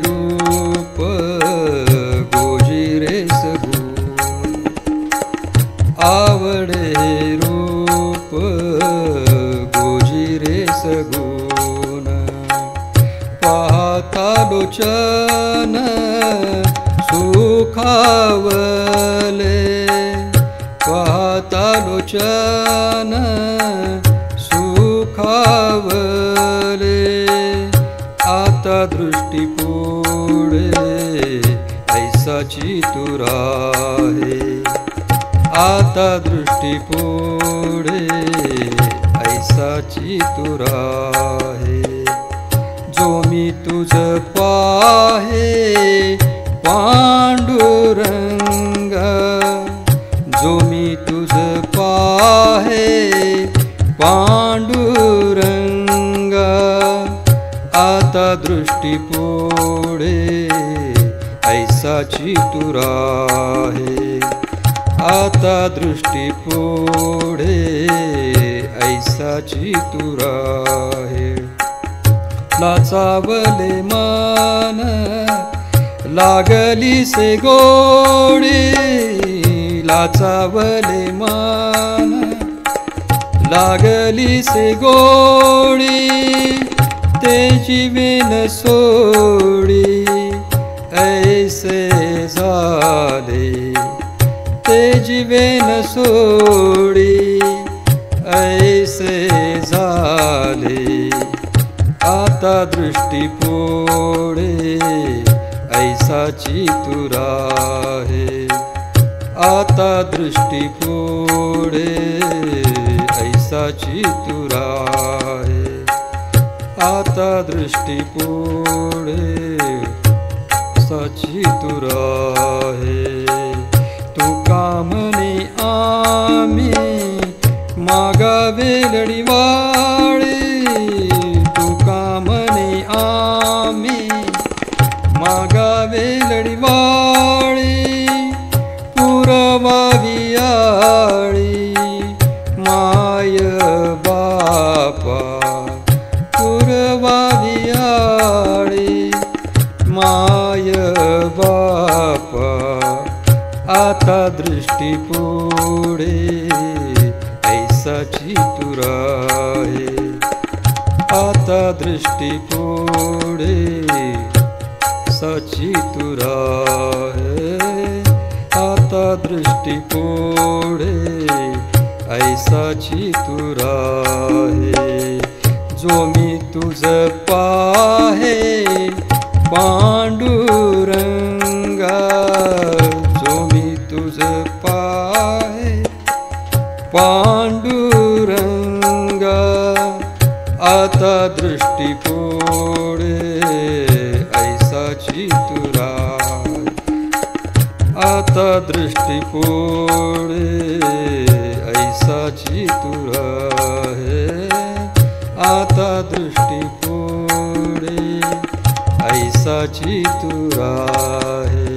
रूप गोजिरे सगुण, आवडे रूप गोजिरे सगुण, पाहता लोचन सुखावले, पाहता लोचन सुखावले, आता दृष्टी पुढे ऐसाची तुरा है, आता दृष्टी पुढे ऐसाची तुरा है, जो मी तुझ पाहे पांडुरंग, जो मी तुझ पाहे पांडुरंग, आता दृष्टी पुढे ऐसाची तुरा है, आता दृष्टी पुढे ऐसाची तुरा है, लाचावले मन लागली से गोडी, लाचावले मन लागली से गोडी, ते जीवेन सोडी ऐसे झाले, ते जीवेन सोडी ऐसे झाले, आता दृष्टी पुढे ऐसाची तुरा है, आता दृष्टी पुढे ऐसाची तुरा है, आता दृष्टी पुढे ऐसाची तुरा है, तू कामने आम्ही मागावे लढीवाळे, तू कामने आम्ही मागावे लढीवाळे, पुरवावी आळी माय बापा, पुरवावी आळी माय बापा, आता दृष्टी पुढे ऐसाची तुरा है, आता दृष्टी पुढे ऐसाची तुरा है, आता दृष्टी पुढे ऐसाची तुरा है, जो मी तुझ पाहे पांडुरंगा, जो मी तुझ पाहे पांडुरंगा, आता दृष्टी पुढे ऐसाची तुरा, आता दृष्टी पुढे ऐसाची तुरा है, आता दृष्टी पुढे ऐसाची तुरा है।